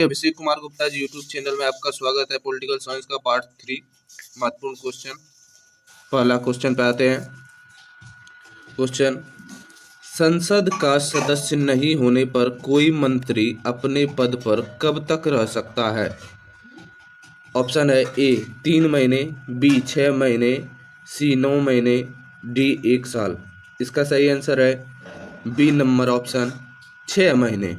Abhishek Kumar Gupta ji YouTube channel में आपका स्वागत है। पॉलिटिकल साइंस का पार्ट 3 महत्वपूर्ण क्वेश्चन। पहला क्वेश्चन पे आते हैं। क्वेश्चन, संसद का सदस्य नहीं होने पर कोई मंत्री अपने पद पर कब तक रह सकता है? ऑप्शन है ए 3 महीने, बी 6 महीने, सी 9 महीने, डी 1 साल। इसका सही आंसर है बी नंबर ऑप्शन 6 महीने।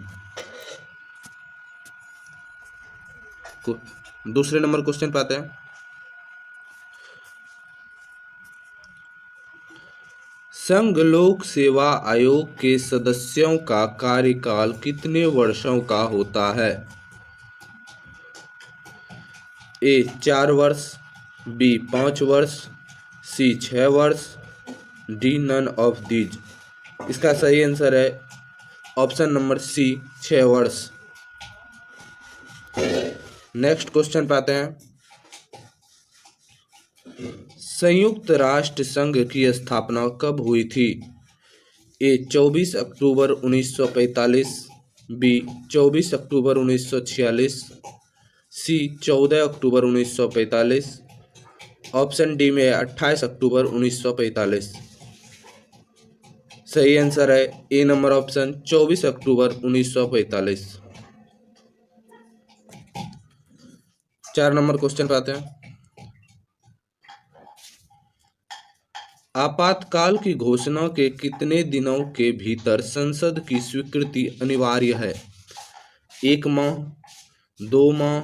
दूसरे नंबर क्वेश्चन पे आते हैं। संघ लोक सेवा आयोग के सदस्यों का कार्यकाल कितने वर्षों का होता है? ए 4 वर्ष, बी 5 वर्ष, सी 6 वर्ष, डी नन ऑफ दीज। इसका सही आंसर है ऑप्शन नंबर सी 6 वर्ष। नेक्स्ट क्वेश्चन पे आते हैं। संयुक्त राष्ट्र संघ की स्थापना कब हुई थी? ए 24 अक्टूबर 1945, बी 24 अक्टूबर 1946, सी 14 अक्टूबर 1945, ऑप्शन डी में 28 अक्टूबर 1945। सही आंसर है ए नंबर ऑप्शन 24 अक्टूबर 1945। 4 नंबर क्वेश्चन पे आते हैं। आपातकाल की घोषणा के कितने दिनों के भीतर संसद की स्वीकृति अनिवार्य है? 1 माह, 2 माह,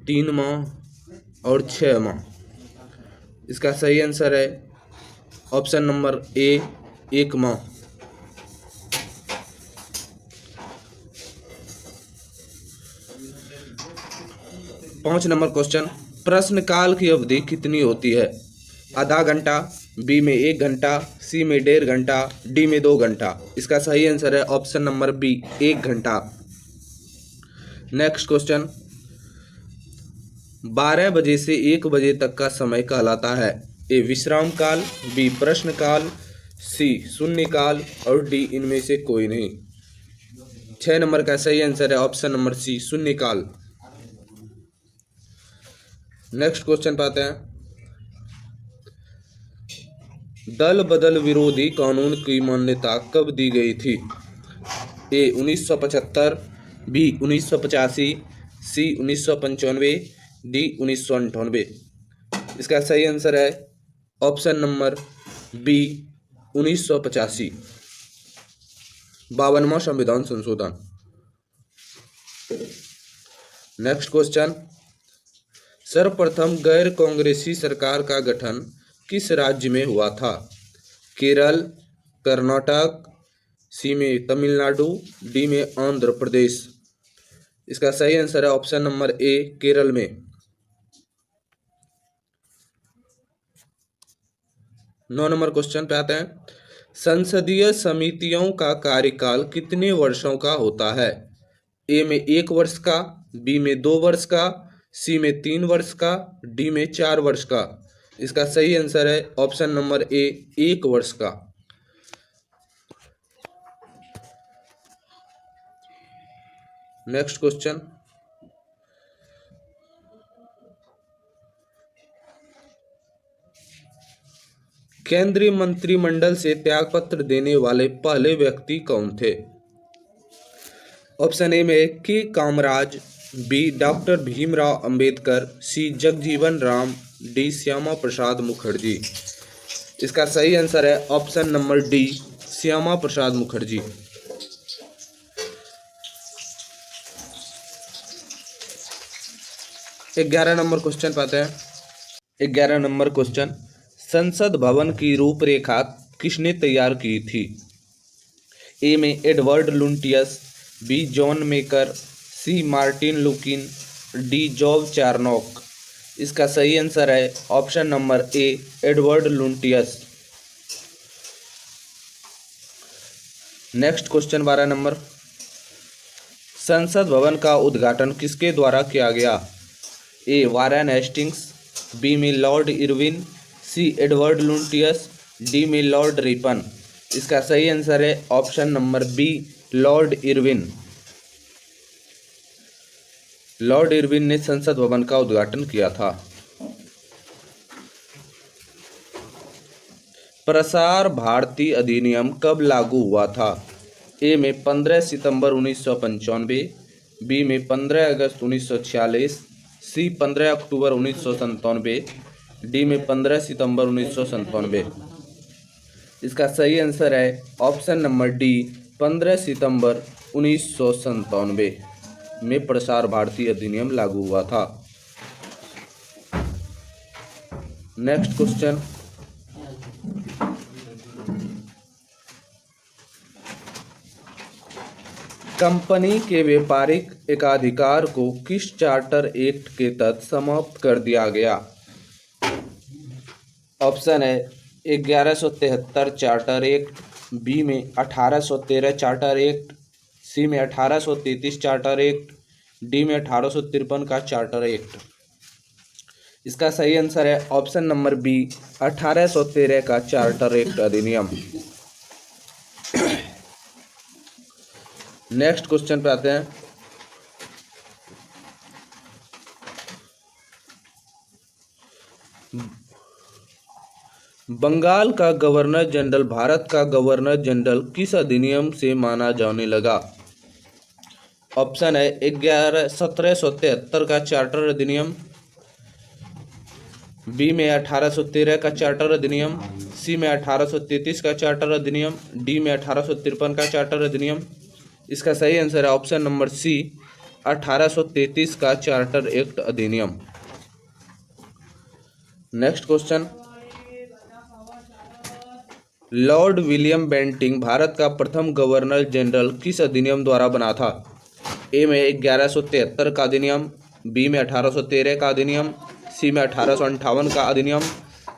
3 माह और 6 माह। इसका सही आंसर है ऑप्शन नंबर ए 1 माह। पांच नंबर क्वेश्चन, प्रश्नकाल की अवधि कितनी होती है? आधा घंटा, बी में 1 घंटा, सी में 1.5 घंटा, डी में 2 घंटा। इसका सही आंसर है ऑप्शन नंबर बी 1 घंटा। नेक्स्ट क्वेश्चन, 12 बजे से 1 बजे तक का समय कहलाता है? ए विश्राम काल, बी प्रश्न काल, सी शून्य काल और डी इनमें से कोई नहीं। 6 नंबर का सही आंसर है ऑप्शन नंबर सी शून्य काल। नेक्स्ट क्वेश्चन पाते हैं। दल बदल विरोधी कानून की मान्यता कब दी गई थी? ए 1975, बी 1985, सी 1995, डी 1998। इसका सही आंसर है ऑप्शन नंबर बी 1985। 52वां संविधान संशोधन। नेक्स्ट क्वेश्चन, सर्वप्रथम गैर कांग्रेसी सरकार का गठन किस राज्य में हुआ था? केरल, कर्नाटक, सी में तमिलनाडु, डी में आंध्र प्रदेश। इसका सही आंसर है ऑप्शन नंबर ए केरल में। 9 नंबर क्वेश्चन पे आते हैं। संसदीय समितियों का कार्यकाल कितने वर्षों का होता है? ए में 1 वर्ष का, बी में 2 वर्ष का, सी में 3 वर्ष का, डी में 4 वर्ष का। इसका सही आंसर है ऑप्शन नंबर ए 1 वर्ष का। नेक्स्ट क्वेश्चन, केंद्रीय मंत्रिमंडल से त्यागपत्र देने वाले पहले व्यक्ति कौन थे? ऑप्शन ए में के कामराज, बी डॉक्टर भीमराव अंबेडकर, सी जगजीवन राम, डी श्यामा प्रसाद मुखर्जी। इसका सही आंसर है option number D Shyama Prasad Mukherjee. 11 number question पाते हैं। 11 नंबर क्वेश्चन, संसद भवन की रूपरेखा किसने तैयार की थी? ए में Edward Lutyens, B John Maker, C Martin Lukin, D Job Charnock. इसका सही आंसर है option number A Edward Lutyens. Next question 12 number, Sansad Bhavan का उद्घाटन किसके द्वारा किया गया? ए वारेन हेस्टिंग्स, बी में Lord Irwin, C Edward Lutyens, D में लॉर्ड रिपन। इसका सही आंसर है option number B Lord Irwin. Lord Irwin ने संसद भवन का उद्घाटन किया था। प्रसार भारती अधिनियम कब लागू हुआ था? ए में 15 सितंबर 1995, बी में 15 अगस्त 1946, सी 15 अक्टूबर 1997, डी में 15 सितंबर 1997। इसका सही आंसर है ऑप्शन नंबर डी, 15 सितंबर 1997 में प्रसार भारती अधिनियम लागू हुआ था। नेक्स्ट क्वेश्चन, कंपनी के व्यापारिक एकाधिकार को किस चार्टर एक्ट के तहत समाप्त कर दिया गया? ऑप्शन है 1173 चार्टर एक्ट, बी में 1813 चार्टर एक्ट, सी में 1833 चार्टर एक्ट, डी में 1853 का चार्टर एक्ट। इसका सही आंसर है ऑप्शन नंबर बी, 1813 का चार्टर एक्ट अधिनियम। नेक्स्ट क्वेश्चन पे आते हैं। बंगाल का गवर्नर जनरल भारत का गवर्नर जनरल किस अधिनियम से माना जाने लगा? ऑप्शन है 1773 का चार्टर अधिनियम, बी में 1813 का चार्टर अधिनियम, सी में 1833 का चार्टर अधिनियम, डी में 1853 का चार्टर अधिनियम। इसका सही आंसर है ऑप्शन नंबर सी, 1833 का चार्टर एक्ट अधिनियम। Next question, Lord William Bentinck Bharat का प्रथम गवर्नर जनरल किस अधिनियम द्वारा बना था? ए में 1173 का अधिनियम, बी में 1813 का अधिनियम, सी में 1858 का अधिनियम,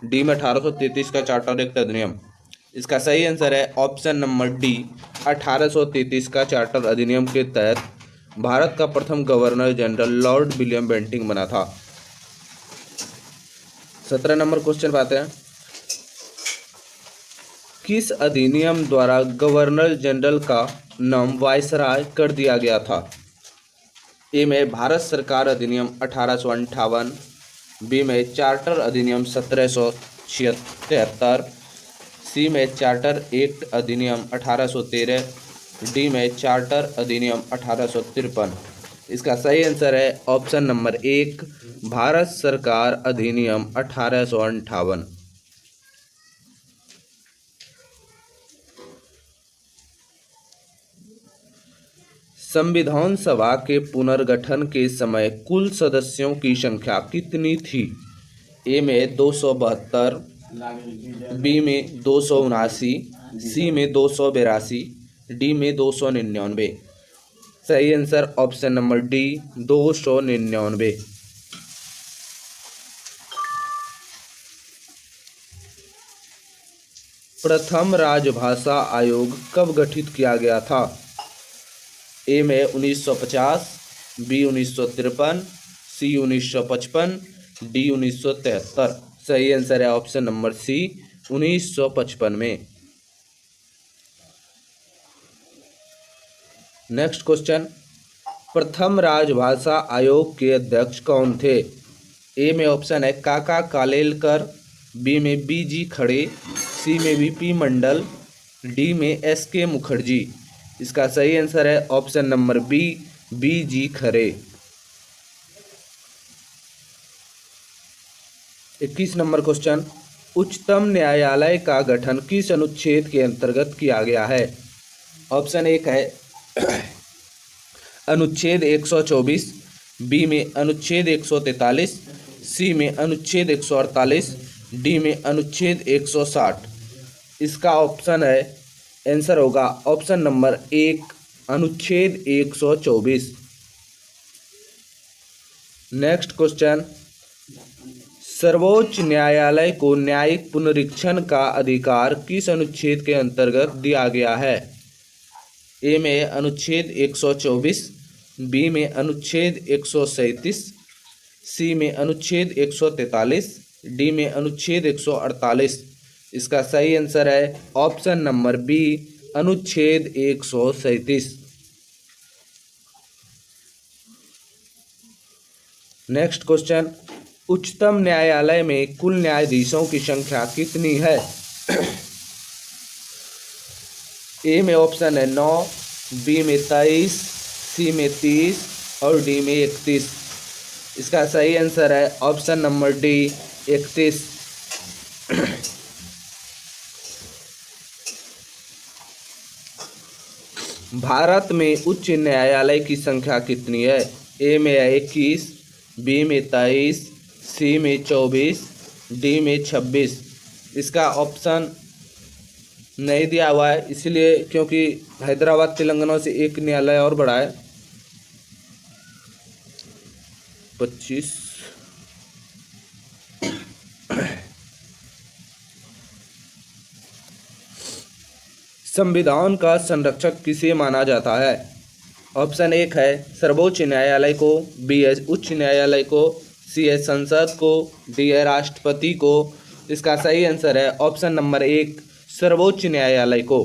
डी में 1833 का चार्टर एक्ट अधिनियम। इसका सही आंसर है ऑप्शन नंबर डी, 1833 का चार्टर अधिनियम के तहत भारत का प्रथम governor general Lord William Bentinck बना था। 17 नंबर क्वेश्चन पाते हैं। किस अधिनियम द्वारा गवर्नर जनरल का नाम वायसराय कर दिया गया था? ए में भारत सरकार अधिनियम 1858, बी में चार्टर अधिनियम 1776, सी में चार्टर एक्ट अधिनियम 1813, डी में चार्टर अधिनियम 1853। इसका सही आंसर है ऑप्शन नंबर एक, भारत सरकार अधिनियम 1858। संविधान सभा के पुनर्गठन के समय कुल सदस्यों की संख्या कितनी थी? ए में 272, बी में 279, सी में 282, डी में 299। सही आंसर ऑप्शन नंबर डी, 299। प्रथम राजभाषा आयोग कब गठित किया गया था? ए में 1950, बी 1953, सी 1955, डी 1973। सही आंसर है ऑप्शन नंबर सी, 1955 में। नेक्स्ट क्वेश्चन, प्रथम राजभाषा आयोग के अध्यक्ष कौन थे? ए में ऑप्शन है काका कालेलकर, बी में बी जी खड़े, सी में वीपी मंडल, डी में एस के मुखर्जी। इसका सही आंसर है ऑप्शन नंबर बी, बी जी खरे। 21 नंबर क्वेश्चन, उच्चतम न्यायालय का गठन किस अनुच्छेद के अंतर्गत किया गया है? ऑप्शन एक है अनुच्छेद 124, बी में अनुच्छेद 143, सी में अनुच्छेद 148, डी में अनुच्छेद 160। इसका ऑप्शन है आंसर होगा ऑप्शन नंबर एक, अनुच्छेद 124। नेक्स्ट क्वेश्चन, सर्वोच्च न्यायालय को न्यायिक पुनरीक्षण का अधिकार किस अनुच्छेद के अंतर्गत दिया गया है? ए में अनुच्छेद 124, बी में अनुच्छेद 137, सी में अनुच्छेद 143, डी में अनुच्छेद 148। इसका सही आंसर है ऑप्शन नंबर बी, अनुच्छेद 137। नेक्स्ट क्वेश्चन, उच्चतम न्यायालय में कुल न्यायाधीशों की संख्या कितनी है? ए में ऑप्शन है 9, बी में 23, सी में 30 और डी में 31। इसका सही आंसर है ऑप्शन नंबर डी 31। भारत में उच्च न्यायालय की संख्या कितनी है? ए में है 21, बी में 23, सी में 24, डी में 26। इसका ऑप्शन नहीं दिया हुआ है इसलिए क्योंकि हैदराबाद तेलंगाना से एक न्यायालय और बढ़ा है। 25। संविधान का संरक्षक किसे माना जाता है? ऑप्शन 1 है सर्वोच्च न्यायालय को, बी है उच्च न्यायालय को, सी है संसद को, डी है राष्ट्रपति को। इसका सही आंसर है ऑप्शन नंबर 1 सर्वोच्च न्यायालय को।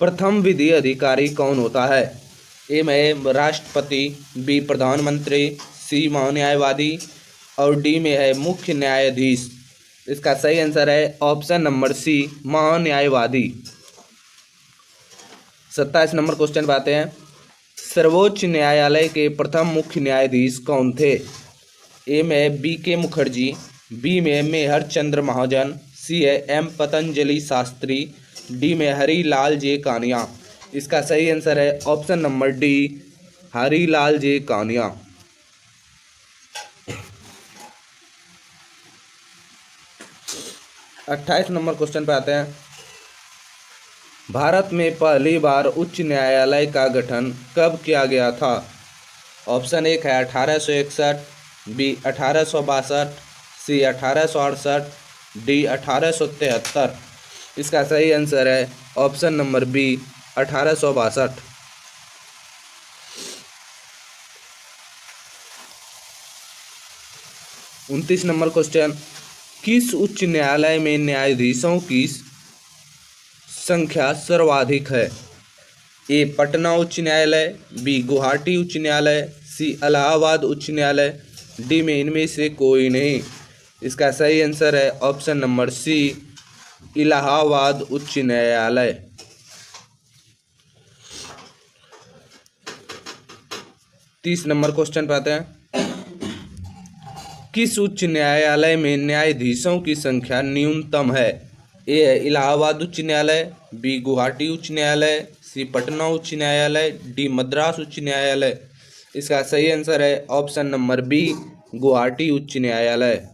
प्रथम विधि अधिकारी कौन होता है? ए में राष्ट्रपति, बी प्रधानमंत्री, सी महान्यायवादी और डी में है मुख्य न्यायाधीश। इसका सही आंसर है ऑप्शन नंबर सी महान्यायवादी। 27 नंबर क्वेश्चन पे आते हैं, सर्वोच्च न्यायालय के प्रथम मुख्य न्यायाधीश कौन थे? ए में बी के मुखर्जी, बी में मेहर चंद्र महाजन, सी है एम पतंजलि शास्त्री, डी में हरिलाल जे कानिया। इसका सही आंसर है ऑप्शन नंबर डी हरिलाल जे कानिया। 28 नंबर क्वेश्चन पे आते हैं, भारत में पहली बार उच्च न्यायालय का गठन कब किया गया था? ऑप्शन 1 है 1861, बी 1862, सी 1868, डी 1873। इसका सही आंसर है option number B 1862। 29 number question, किस उच्च न्यायालय में न्यायाधीशों की संख्या सर्वाधिक है? ए पटना उच्च न्यायालय, बी गुवाहाटी उच्च न्यायालय, सी इलाहाबाद उच्च न्यायालय, डी में इनमें से कोई नहीं। इसका सही आंसर है ऑप्शन नंबर सी इलाहाबाद उच्च न्यायालय। 30 नंबर क्वेश्चन पे आते हैं, किस उच्च न्यायालय में न्यायाधीशों की संख्या न्यूनतम है? ए है इलाहाबाद उच्च न्यायालय, बी गुवाहाटी उच्च न्यायालय, सी पटना उच्च न्यायालय, डी मद्रास उच्च न्यायालय। इसका सही आंसर है ऑप्शन नंबर बी गुवाहाटी उच्च न्यायालय।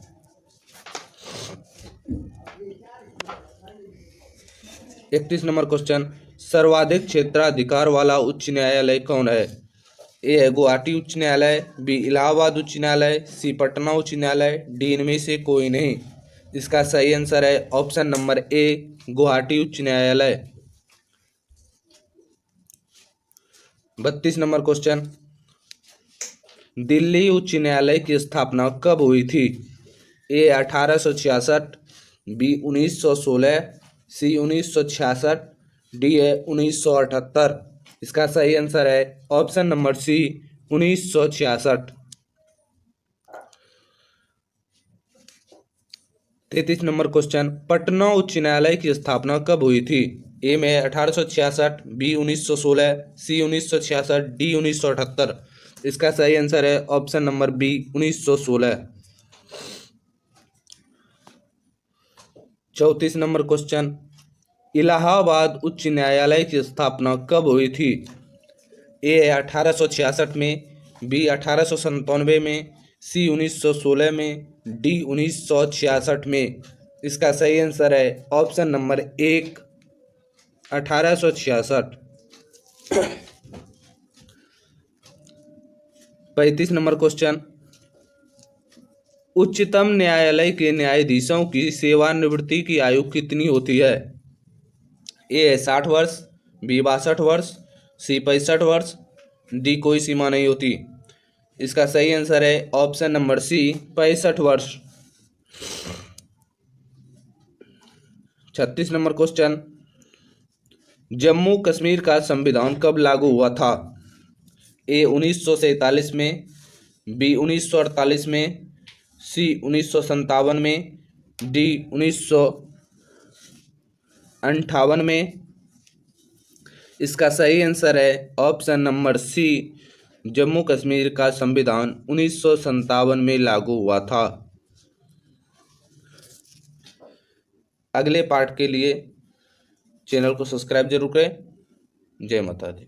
31 नंबर क्वेश्चन, सर्वाधिक क्षेत्राधिकार वाला उच्च न्यायालय कौन है? ए है गुवाहाटी उच्च न्यायालय, बी इलाहाबाद उच्च न्यायालय, सी पटना उच्च न्यायालय, डी इनमें से कोई नहीं। इसका सही आंसर है ऑप्शन नंबर ए गुवाहाटी उच्च न्यायालय। 32 नंबर क्वेश्चन, दिल्ली उच्च न्यायालय की स्थापना कब हुई थी? ए 1866, बी 1916, सी 1966, डी है 1978। इसका सही आंसर है option number C 1966। 33 number question, Patna उच्च न्यायालय की स्थापना कब हुई थी? ए में 1866, बी 1916, सी 1966, डी 1978। इसका सही आंसर है option number B 1916। 34 number question, Allahabad उच्च न्यायालय की स्थापना कब हुई थी? ए 1866 में, बी 1897 में, सी 1916 में, डी 1966 में। इसका सही आंसर है ऑप्शन नंबर 1 1866। 35 नंबर क्वेश्चन, उच्चतम न्यायालय के न्यायाधीशों की सेवानिवृत्ति की आयु कितनी होती है? ए है 60 वर्ष, बी 62 वर्ष, सी 65 वर्ष, डी कोई सीमा नहीं होती। इसका सही आंसर है ऑप्शन नंबर सी 65 वर्ष। 36 नंबर क्वेश्चन, जम्मू कश्मीर का संविधान कब लागू हुआ था? ए 1947 में, बी 1948 में, सी 1957 में, डी 1958 में। इसका सही आंसर है option number C, Jammu Kashmir का संविधान 1957 में लागू हुआ था। अगले पार्ट के लिए चैनल को सब्सक्राइब जरूर करें। जय माता दी।